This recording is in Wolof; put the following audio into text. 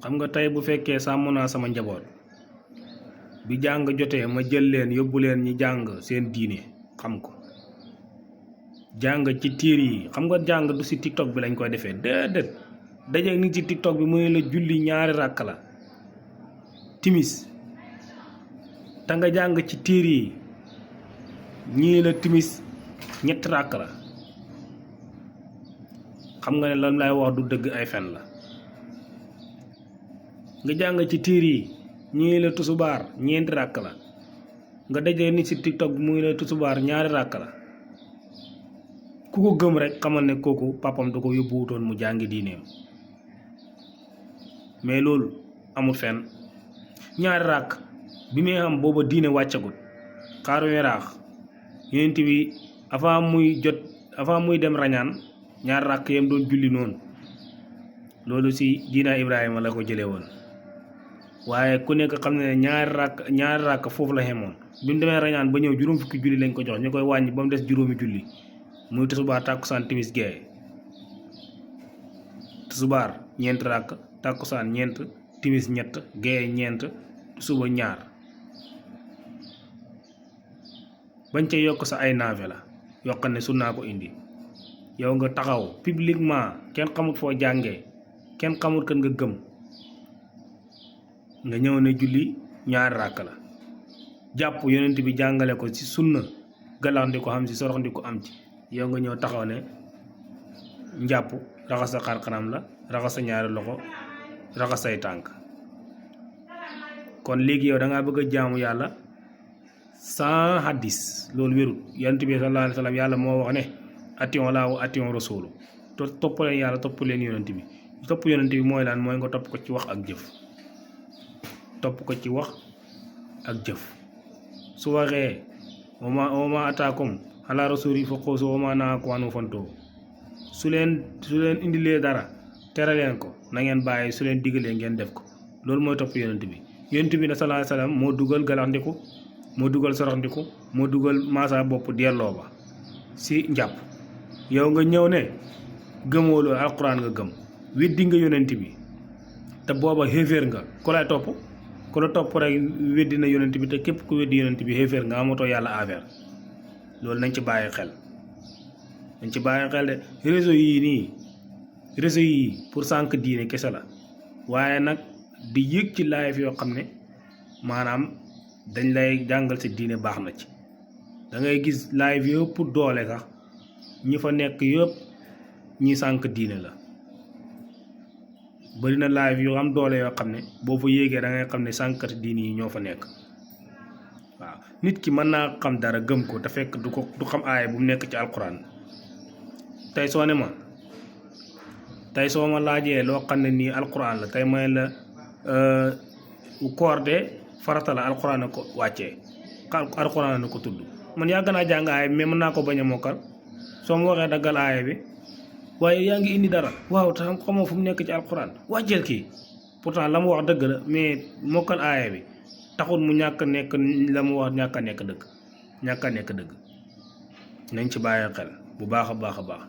xam nga tey bu fekkee sàmm naa sama njaboot bi jàng jotee ma jël leen yóbbu leen ñi jàng seen diine xam ko jàng ci tiir yi xam nga jàng du si TikTok bi lañ koy defee déedéet daje ni ci TikTok bi muy la julli ñaari ràkk la timis te nga jàng ci tiir yi ñii la timis ñetti ràkk la xam nga ne lan lay wax du dëgg ay fen la nga jàng ci tiir yi ñii la tusubaar ñeenti ràkk la nga dajee ni ci TikTok bi muy la tusubaar ñaari ràkk la ku ko gëm rek xamal ne kooku papam da ko yóbbuwutoon mu jàngi diineem mais loolu amul fenn ñaari ràkk bi muy xam booba diine wàccagut xaaru yaraax yonent bi avant muy dem rañaan ñaari ràkk yam doon julli noonu loolu si diina Ibrahima la ko jëlee woon waaye ku nekk xam ne ñaari ràkk foofu la xemoon bi mu demee rañaan ba ñëw juróom fukki julli lañ ko jox ñu koy wàññi ba mu des juróomi julli muy tusubaar tàkkusaan timis gee tusubaar ñeent ràkk tàkkusaan ñeent timis ñett gee ñeent suba ñaar bañ ca yokk sa ay naafe la yokk ne su naa ko indi yow nga taxaw publiquement kenn xamut foo jàngee kenn xamut kan nga gëm nga ñëw ne julli ñaari ràkk la jàpp yonent bi jàngale ko ci sunna galax ndi ko xam ci sorox ndi ko am ci yow nga ñëw taxaw ne njàpp raxas sa xar kanam la raxas sa ñaari loxo raxas say tànk kon léegi yow da ngaa bëgg a jaamu yàlla sans hadis loolu wérut yonent bi sallallahu alayhi wa sallam yàlla moo wax ne atiyon laa wa atiyon rasulu topp leen yàlla topp leen yonent bi topp yonent bi mooy laan mooy nga topp ko ci wax ak jëf topp ko ci wax ak jëf su waxee wama ataakum ala rasuli fa xuusu wama nahaakum anhu fantahuu su leen indilee dara tere leen ko na ngeen bàyyi su leen digalee ngeen def ko loolu mooy topp yonent bi yonent bi na sallallahu alayhi wa sallam moo dugal galaxndiku moo dugal soroxndiku moo dugal maasa bopp delloo ba si njàpp yow nga ñëw ne gëmoo loolu alquran nga gëm weddi nga yonent bi te booba xéeféer nga ku lay topp ku la topp rek weddi na yonent bi te képp ku weddi yonent bi xéeféer nga amatoo yàlla affaire loolu nañ ci bàyyi xel de réseau yii pour sànq diine kese la waaye nag di yëg ci live yoo xam ne maanaam dañ lay jàngal si diine baax na ci da ngay gis live yëpp doole sax ñi fa nekk yëpp ñi sànq diine la bari na live yoo am doole yoo xam ne boo fa yéegee da ngay xam ne sànkati diine yi ñoo fa nekk waaw nit ki mën naa xam dara gëm ko te fekk du xam aaya bu mu nekk ci alquran tey soo ma laajee loo xam ne nii alquran la tey may la koor de farata la alquran na ko wàccee alquran na ko tudd man yàgg naa jàng aaya bi mais mën naa ko bañ a mokkal soo ma waxee daggal aaya bi waaye yaa ngi indi dara waaw te xamoo fu mu nekk ci alquran wàcceel kii pourtant la mu wax dëgg la mais mokkal aaya bi taxul mu ñàkk nekk la mu wax ñàkk a nekk dëgg nañ ci bàyyi xel bu baax a baax a baax